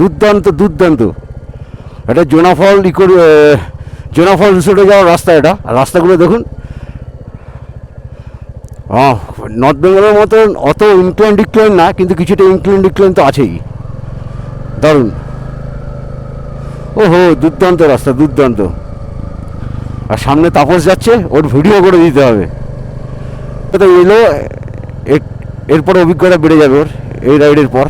দুর্দান্ত দুর্দান্ত। এটা জোনাফল জোনাফল রিসোর্টে যাওয়ার রাস্তা। এটা রাস্তাগুলো দেখুন। নর্থ বেঙ্গলের মতন অত ইনক্লাইন ডিক্লাইন না, কিন্তু কিছুটা ইনক্লাইন ডিক্লাইন তো আছেই। দারুণ। ওহো, দুর্দান্ত রাস্তা, দুর্দান্ত। আর সামনে তাপস যাচ্ছে, ওর ভিডিও করে দিতে হবে। তো এলো, এরপর অভিজ্ঞতা বেড়ে যাবে ওর এই রাইডের পর।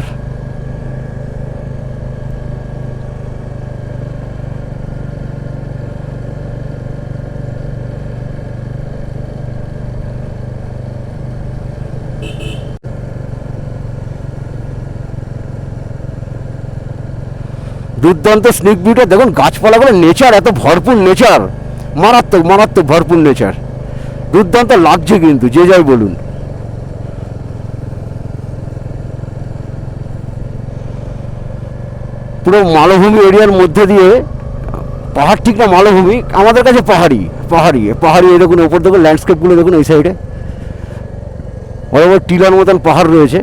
দুর্দান্ত স্নিক ভিউটা দেখুন, গাছপালাগুলো, নেচার, এত ভরপুর নেচার, মারাত্মক মারাত্মক ভরপুর নেচার। দুর্দান্ত লাগছে কিন্তু, যে যাই বলুন। পুরো মালভূমি এরিয়ার মধ্যে দিয়ে, পাহাড় ঠিক না মালভূমি, আমাদের কাছে পাহাড়ি পাহাড়ি পাহাড়ি। এই দেখুন ওপর দেখুন, ল্যান্ডস্কেপগুলো দেখুন, এই সাইডে বড় বড় টিলার মতন পাহাড় রয়েছে।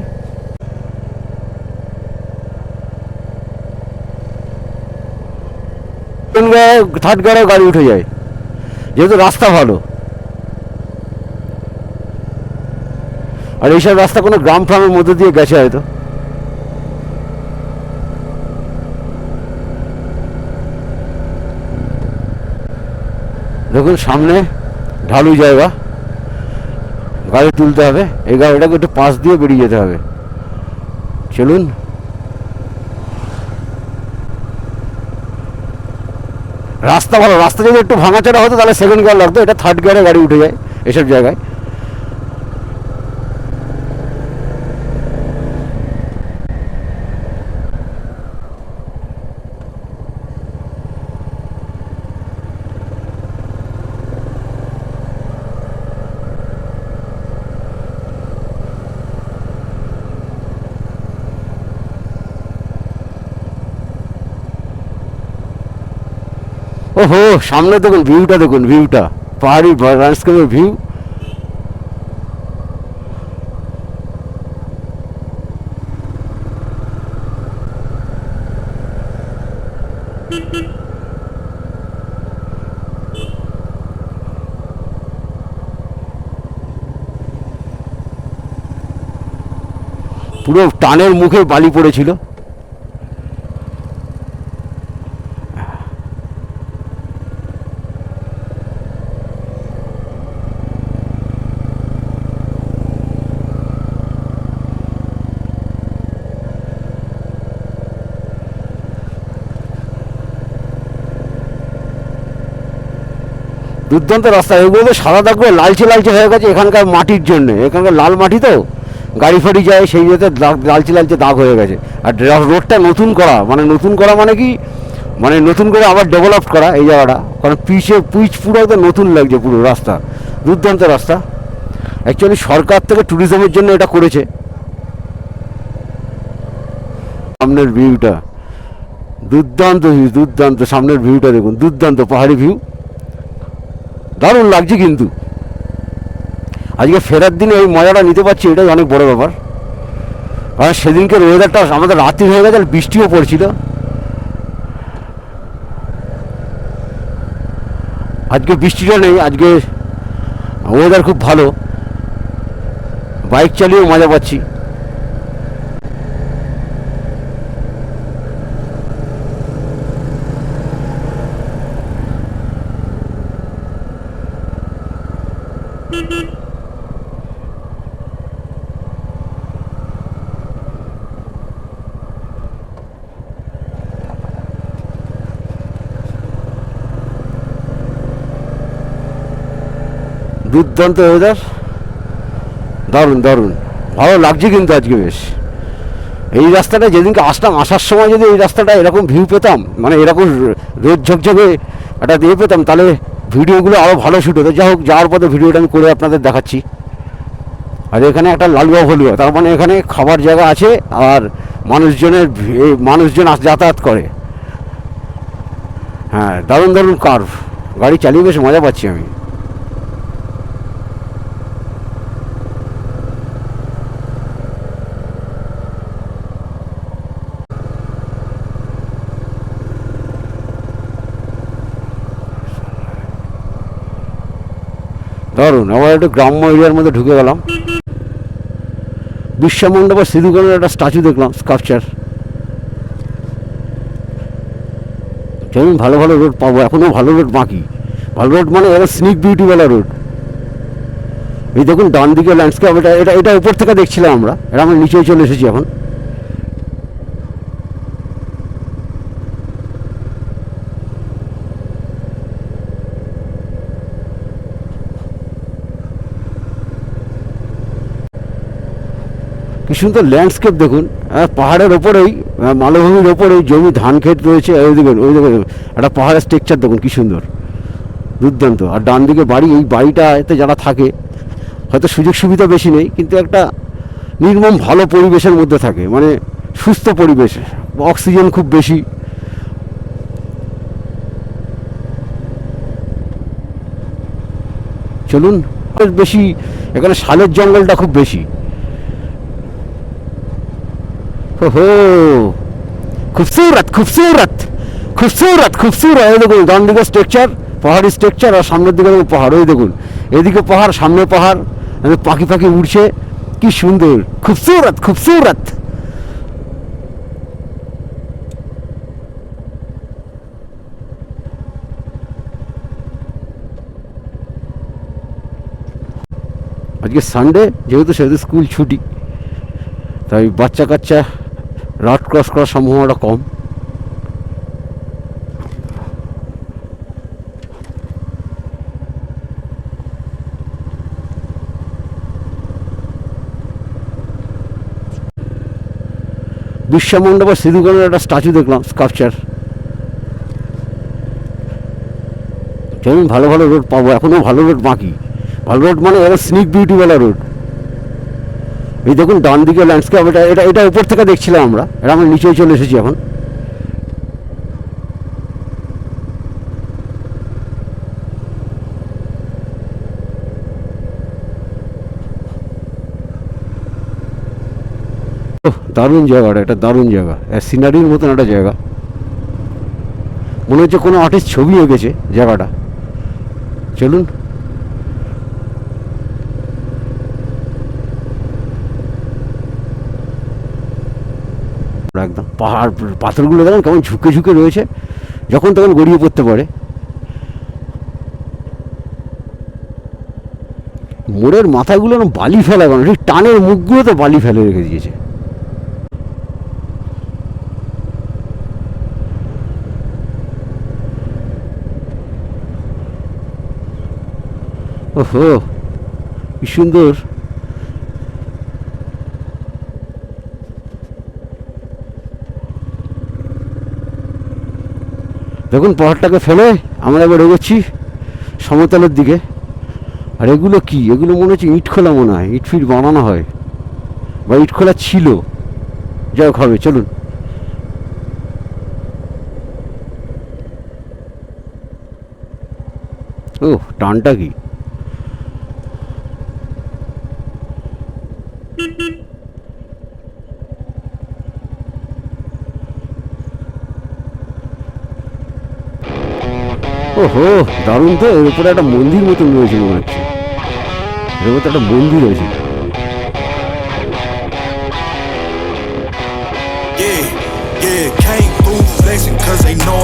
থার্ড গাড়ে গাড়ি উঠে যায়, যেহেতু রাস্তা ভালো। আর এইসব রাস্তা কোনো গ্রাম ফ্রামের মধ্যে দিয়ে গেছে হয়তো। দেখুন সামনে ঢালু জায়গা, গাড়ি তুলতে হবে। এই গাড়িটাকে একটু পাশ দিয়ে বেরিয়ে যেতে হবে। চলুন। রাস্তা ভালো, রাস্তা যদি একটু ভাঙাচড়া হতো তাহলে সেকেন্ড গিয়ার লাগতো, এটা থার্ড গিয়ারে গাড়ি উঠে যায় এসব জায়গায়। ওহো, সামনে দেখুন ভিউটা, দেখুন ভিউটা, পাহাড়ি ল্যান্ডস্কেপের ভিউ। পুরো টানের মুখে বালি পড়েছিল। দুর্দান্ত রাস্তা। এগুলো তো সাদা দাগগুলো লালচে লালচে হয়ে গেছে এখানকার মাটির জন্য। এখানকার লাল মাটি তো, গাড়ি ফাড়ি যায়, সেই ইয়েতে লালচে লালচে দাগ হয়ে গেছে। আর রোডটা নতুন করা, মানে নতুন করা মানে কি, মানে নতুন করে আবার ডেভেলপ করা এই জায়গাটা। কারণ পিচ পুরো একদম নতুন লাগছে পুরো রাস্তা। দুর্দান্ত রাস্তা। অ্যাকচুয়ালি সরকার থেকে ট্যুরিজমের জন্য এটা করেছে। সামনের ভিউটা দুর্দান্ত, দুর্দান্ত। সামনের ভিউটা দেখুন, দুর্দান্ত পাহাড়ি ভিউ, দারুণ লাগছে। কিন্তু আজকে ফেরার দিনে এই মজাটা নিতে পারছি, এটাই অনেক বড় ব্যাপার। কারণ সেদিনকে ওয়েদারটা আমাদের রাত্রি হয়ে গেছে, আর বৃষ্টিও পড়ছিল। আজকে বৃষ্টিটা নেই, আজকে ওয়েদার খুব ভালো, বাইক চালিয়েও মজা পাচ্ছি। দুর্দান্ত ওয়েদার, দারুণ দারুণ, ভালো লাগছে কিন্তু আজকে বেশ। এই রাস্তাটা যেদিনকে আসলাম, আসার সময় যদি এই রাস্তাটা এরকম ভিউ পেতাম, মানে এরকম রোদ ঝকঝকে একটা দিয়ে পেতাম, তাহলে ভিডিওগুলো আরও ভালো শ্যুট হতো। যাই হোক, যাওয়ার পথে ভিডিওটা আমি করে আপনাদের দেখাচ্ছি। আর এখানে একটা লালুয়া ভলুয়া, তার মানে এখানে খাবার জায়গা আছে, আর মানুষজন যাতায়াত করে। হ্যাঁ, দারুণ দারুণ কার্ভ, গাড়ি চালিয়ে বেশ মজা পাচ্ছি আমি। দারুণ। আবার একটু গ্রাম্য এরিয়ার মধ্যে ঢুকে গেলাম। বিশ্বা মণ্ডপ আর সিধু কানুর একটা স্ট্যাচু দেখলাম, স্কাল্পচার। যেমন ভালো ভালো রোড পাবো, এখনও ভালো রোড বাকি। ভালো রোড মানে এবার স্নিক বিউটিওয়ালা রোড। এই দেখুন ডান দিকে ল্যান্ডস্কেপ, এটা এটা এটা উপর থেকে দেখছিলাম আমরা, এটা আমরা নিচেই চলে এসেছি এখন। কি সুন্দর ল্যান্ডস্কেপ দেখুন, পাহাড়ের ওপরেই, মালভূমির ওপরেই জমি, ধান ক্ষেত রয়েছে। ওই দেখুন, ওই দেখুন একটা পাহাড়ের স্ট্রাকচার দেখুন কি সুন্দর, দুর্দান্ত। আর ডান দিকে বাড়ি, এই বাড়িটাতে যারা থাকে হয়তো সুযোগ সুবিধা বেশি নেই, কিন্তু একটা নির্মম ভালো পরিবেশের মধ্যে থাকে, মানে সুস্থ পরিবেশ, অক্সিজেন খুব বেশি। চলুন, বেশি এখানে শালের জঙ্গলটা খুব বেশি। ওহো, খুবসুরত খুবসুরত খুবসুরত খুবসুরত। এই দেখুন ডান দিকে স্ট্রাকচার, পাহাড়ি স্ট্রাকচার, আর সামনের দিকে দেখুন পাহাড়। ওই দেখুন এদিকে পাহাড়, সামনে পাহাড়, পাখি পাখি উড়ছে, কি সুন্দর, খুবসুরত খুবসুরত। আজকে সানডে, যেহেতু সেহেতু স্কুল ছুটি, তাই বাচ্চা কাচ্চা রাত ক্রস করার সম্ভাবনাটা কম। বিশ্বা মণ্ডপ আর সিধু কানুর একটা স্ট্যাচু দেখলাম, স্কাল্পচার। যেমন ভালো ভালো রোড পাবো, এখনও ভালো রোড বাকি। ভালো রোড মানে এবার স্নিক বিউটিওয়ালা রোড। এই দেখুন ডান দিকে ল্যান্ডস্কেপ, এটা এটা এটা উপর থেকে দেখছিলাম আমরা, এটা আমরা নিচেই চলে এসেছি এখন। দারুণ জায়গাটা, এটা দারুণ জায়গা, সিনারির মতন একটা জায়গা, মনে হচ্ছে কোনো আর্টিস্ট ছবি এঁকেছে জায়গাটা। চলুন, একদম পাহাড়, পাথরগুলো দেখেন কেমন ঝুঁকে ঝুঁকে রয়েছে, যখন তখন গড়িয়ে পড়তে পারে। মোড়ের মাথাগুলো বালি ফেলা, কেন ঠিক টানের মুখগুলো তো বালি ফেলে রেখে দিয়েছে। ওহো, কি সুন্দর। দেখুন পাহাড়টাকে ফেলে আমরা এবার এগোচ্ছি সমতলের দিকে। আর এগুলো কি, এগুলো মনে হচ্ছে ইট খোলা, মনে হয় ইট ফিট বানানো হয়, বা ইট খোলা ছিল, যাই হোক হবে। চলুন, ও টানটা কি, ওহো দারুণ তো। এর উপরে একটা মন্দির মতন রয়েছে, মনে হচ্ছে এর মধ্যে একটা মন্দির রয়েছে।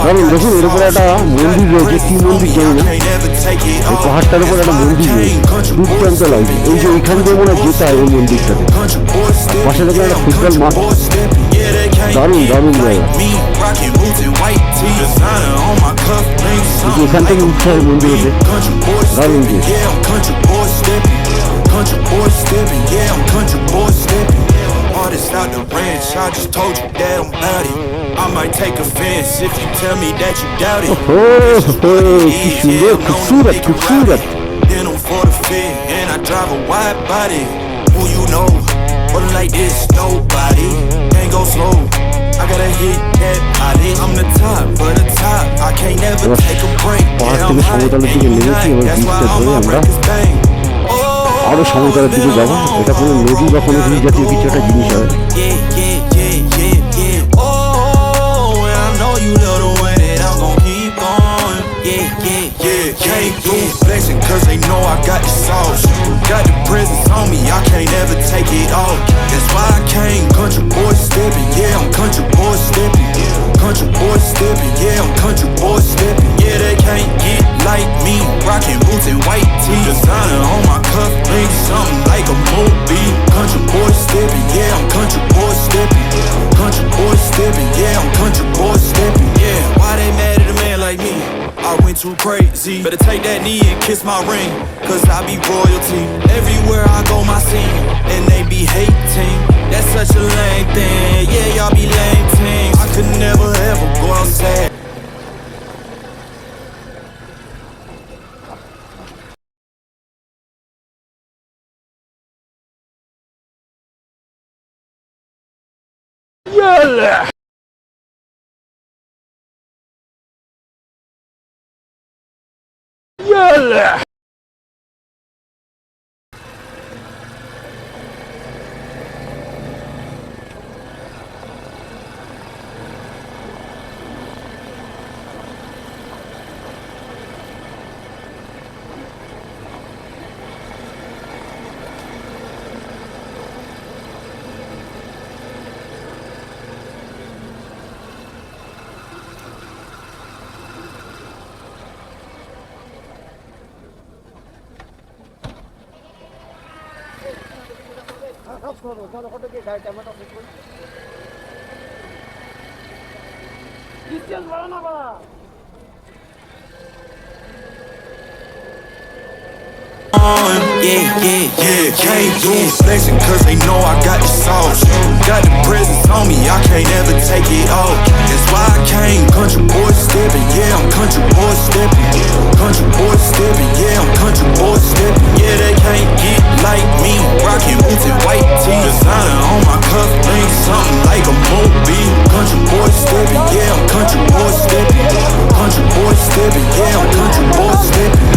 দারুণ, দেখুন এর উপরে একটা মন্দির রয়েছে, কি মন্দির জানি না। এই পাহাড়টার উপরে একটা মন্দির রয়েছে, দুর্দান্ত লাগছে। এই যে এইখান থেকে মনে হয় যেতে হয় ওই মন্দিরটাতে। পাশে দেখে একটা ফুটবল মাঠ, দারুণ দারুণ জায়গা। এখান থেকে উঠতে হয় মন্দিরেতে, দারুণ জিনিস। Artist out the ranch, I just told you that I'm bout it. I might take offense if you tell me that you doubt it. কি সুন্দর, খুবসুরত খুবসুরত। Then I'm for the fit and I drive a wide body. Who you know? What like this? Nobody. Can't go slow. I gotta hit that body. I'm the top, but the top. I can't never take a break. Yeah, I'm hot, and you not. That's why all my records bang. আরো সমতলের দিকে যাবো। এটা কোনো নদী বা কোনো hill জাতীয় কিছু একটা জিনিস হয়। Cause they know I got the it all. That's why I came country boy stepping, yeah, I'm country boy stepping. Country boy stepping, yeah, I'm country boy stepping. Yeah, they can't get like me, rocking boots and white tee. Designer on my cuff links, something like a movie. Country boy stepping, yeah, I'm country boy stepping. Country boy stepping, yeah, I'm country boy stepping. Yeah, why they mad at a man like me? I went too crazy. Better take that knee and kiss my ring, cause I be royalty. Everywhere I go, my scene, and they be hating. That's such a lame thing. Yeah, y'all be lame things. I could never ever go outside. يلا يلا Can't do flexing cause they know I got the sauce. Got the presence on me, I can't ever take it off. That's why I came country boy stepping, yeah, I'm country boy stepping. Country boy stepping, yeah, I'm country boy stepping. Yeah, they can't get like me, rocking boots and white tee. Designer on my cuff links, something like a movie. Country boy stepping, yeah, I'm country boy stepping. Country boy stepping, yeah, I'm country boy stepping.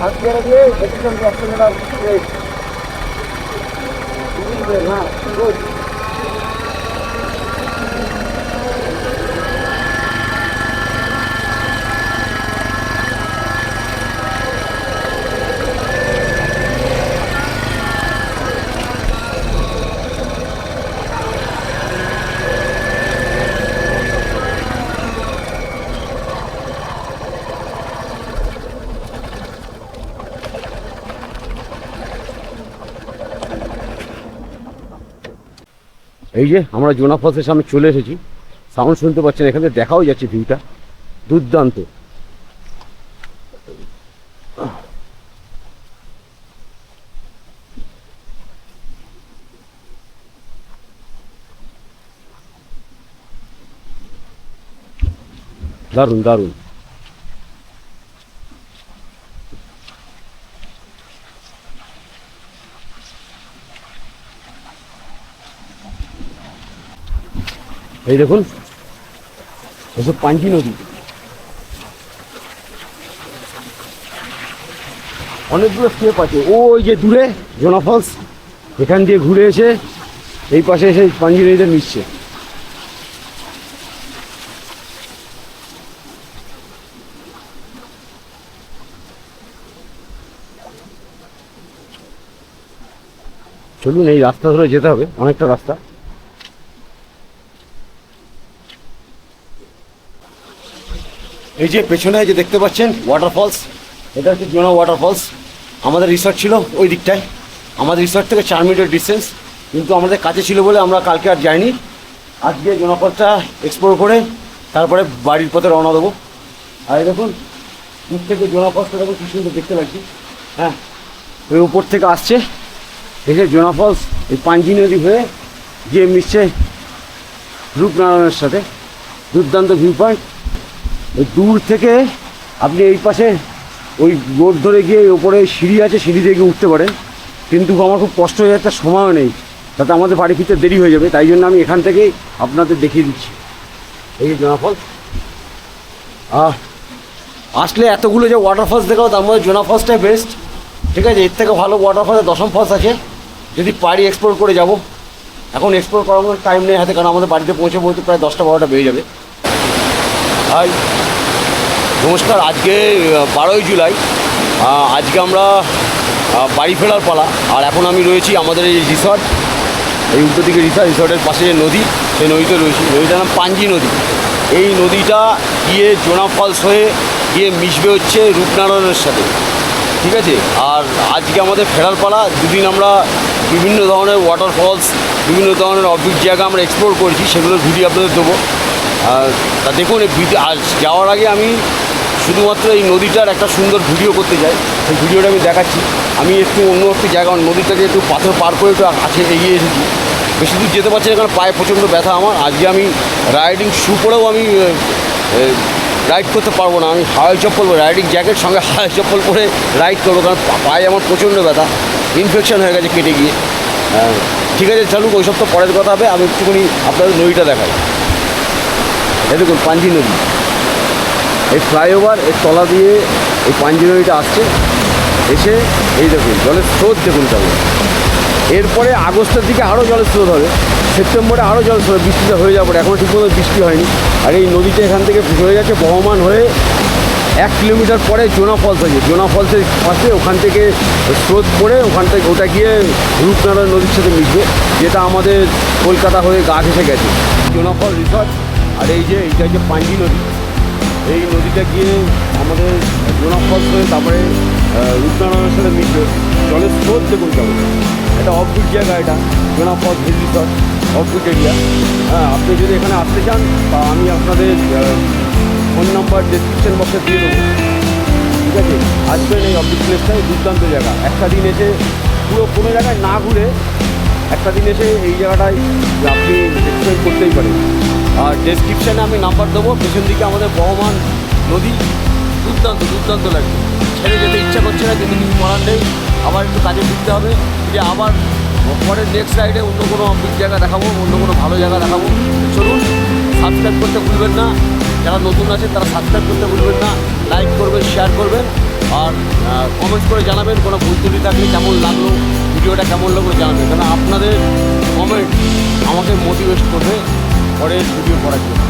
আজকে দিয়ে দেখেছেন accident হ্যাঁ good এই যে আমরা জোনা ফলসের সামনে চলে এসেছি। সাউন্ড শুনতে পাচ্ছেন, এখানে দেখাও যাচ্ছে ভিউটা দুর্দান্ত। দারুণ দারুণ। এই দেখুন এসব পাঞ্জি নদী, অনেকগুলো স্টেপ আছে। ওই যে দূরে জোনা ফলস, এখান দিয়ে ঘুরে এসে এই পাশে এসে পাঞ্জি নদীতে মিশছে। চলুন এই রাস্তা ধরে যেতে হবে, অনেকটা রাস্তা। এই যে পেছনে যে দেখতে পাচ্ছেন ওয়াটারফলস, এটা হচ্ছে জোনা ওয়াটারফলস। আমাদের রিসর্ট ছিল ওই দিকটায়, আমাদের রিসর্ট থেকে 4 মিনিটের ডিস্টেন্স, কিন্তু আমাদের কাছে ছিল বলে আমরা কালকে আর যাইনি। আজকে জোনা ফলসটা এক্সপ্লোর করে তারপরে বাড়ির পথে রওনা দেবো। আর এই দেখুন দূর থেকে জোনা ফলসটা দেখুন কি সুন্দর দেখতে লাগছে। হ্যাঁ, ওই উপর থেকে আসছে দেখে জোনা ফলস এই পাঞ্জি নদী হয়ে গিয়ে মিশছে রূপনারায়ণের সাথে। দুর্দান্ত ভিউ পয়েন্ট। ওই দূর থেকে আপনি এই পাশে ওই রোড ধরে গিয়ে ওপরে সিঁড়ি আছে, সিঁড়ি দিয়ে গিয়ে উঠতে পারেন, কিন্তু আমার খুব কষ্ট হয়ে যাচ্ছে, সময়ও নেই, তাতে আমাদের বাড়ি ফিরতে দেরি হয়ে যাবে। তাই জন্য আমি এখান থেকেই আপনাদের দেখিয়ে দিচ্ছি এই যে জোনা ফলস। আসলে এতগুলো যে ওয়াটারফলস দেখাও, তার মধ্যে জোনা ফলসটাই বেস্ট। ঠিক আছে, এর থেকে ভালো ওয়াটারফলসে দশম ফলস আছে, যদি পারি এক্সপ্লোর করে যাব। এখন এক্সপ্লোর করার মতো টাইম নেই হাতে, কারণ আমাদের বাড়িতে পৌঁছে প্রায় 10টা-12টা বেজে যাবে। হাই, নমস্কার। আজকে 12ই জুলাই। আজকে আমরা বাড়ি ফেরার পালা। আর এখন আমি রয়েছি আমাদের এই রিসর্ট, এই উল্টো দিকে রিসর্টের পাশে যে নদী, সেই নদীতে রয়েছি। নদীটার নাম পাঞ্জি নদী। এই নদীটা গিয়ে জোনা ফলস হয়ে গিয়ে মিশবে হচ্ছে রূপনারায়ণের সাথে। ঠিক আছে, আর আজকে আমাদের ফেরার পালা। দুদিন আমরা বিভিন্ন ধরনের ওয়াটারফলস, বিভিন্ন ধরনের অদ্ভুত জায়গা আমরা এক্সপ্লোর করেছি, সেগুলোর ভিডিও আপনাদের দেবো। তা দেখুন, এই ভিডিও আজ যাওয়ার আগে আমি শুধুমাত্র এই নদীটার একটা সুন্দর ভিডিও করতে চাই। সেই ভিডিওটা আমি দেখাচ্ছি। আমি একটু অন্য একটি জায়গা, নদীটাকে একটু পাথর পার করে একটু কাছে এগিয়ে এসেছি। বেশি দূর যেতে পারছি না, কারণ পায়ে প্রচণ্ড ব্যথা আমার। আজকে আমি রাইডিং শ্যু পরেও আমি রাইড করতে পারবো না। আমি হাওয়াই চপ্পল, রাইডিং জ্যাকেট সঙ্গে হাওয়াই চপ্পল পরে রাইড করবো, কারণ পায়ে আমার প্রচণ্ড ব্যথা, ইনফেকশন হয়ে গেছে কেটে গিয়ে। ঠিক আছে, চলুক, ওই সব তো পরের কথা হবে। আমি একটুখানি আপনাদের নদীটা দেখাই। এই দেখুন পাঞ্জি নদী, এই ফ্লাইওভার এর তলা দিয়ে এই পাঞ্জি নদীটা আসছে, এসে এই দেখুন জলের স্রোত দেখুন কেমন। এরপরে আগস্টের দিকে আরও জলের স্রোত হবে, সেপ্টেম্বরে আরও জলের স্রোত, বৃষ্টিটা হয়ে যাবে। এখনও ঠিকমতো বৃষ্টি হয়নি। আর এই নদীটা এখান থেকে হয়ে যাচ্ছে বহমান হয়ে 1 কিলোমিটার পরে জোনা ফলস হয়েছে। জোনা ফলসের পাশে ওখান থেকে স্রোত পড়ে ওখান থেকে ওটা গিয়ে রূপনারায়ণ নদীর সাথে মিশবে, যেটা আমাদের কলকাতা হয়ে গা ঘেঁষে গেছে। জোনা ফল রিসর্ট। আর এই যে এইটা হচ্ছে পাঞ্জি নদী। এই নদীটা গিয়ে আমাদের জোনা ফলস হয়ে তারপরে রূপনারায়ণের সাথে মিশবে। জলের স্রোত দেখুন কেমন। এটা অফবিট জায়গা, এটা Jonha falls hill resort, offbeat area. হ্যাঁ, আপনি যদি এখানে আসতে চান, বা আমি আপনাদের ফোন নাম্বার ডেসক্রিপশন বক্সে দিয়ে দেবো। ঠিক আছে, আসবেন এই অফবিট প্লেসটাই, দুর্দান্ত জায়গা। একটা দিন এসে পুরো কোনো জায়গায় না ঘুরে একটা দিন এসে এই জায়গাটায় আপনি এক্সপ্লোর করতেই পারেন। আর ডেসক্রিপশানে আমি নাম্বার দেবো। পেছন দিকে আমাদের বহমান নদী, দুর্দান্ত লাগছে। ছেড়ে যেতে ইচ্ছা করছে না, কিন্তু কিছু করার নেই। আবার একটু কাজে ফিরতে হবে, যে আবার পরের নেক্সট রাইডে অন্য কোনো অফবিট জায়গা দেখাবো, অন্য কোনো ভালো জায়গা দেখাবো। চলুন, সাবস্ক্রাইব করতে ভুলবেন না। যারা নতুন আছে তারা সাবস্ক্রাইব করতে ভুলবেন না। লাইক করবেন, শেয়ার করবেন, আর কমেন্টস করে জানাবেন কোনো ভুল ত্রুটি থাকলে, কেমন লাগলো ভিডিওটা, কেমন লাগলো জানাবেন। কারণ আপনাদের কমেন্ট আমাকে মোটিভেট করবে পরের ভিডিও করার জন্য।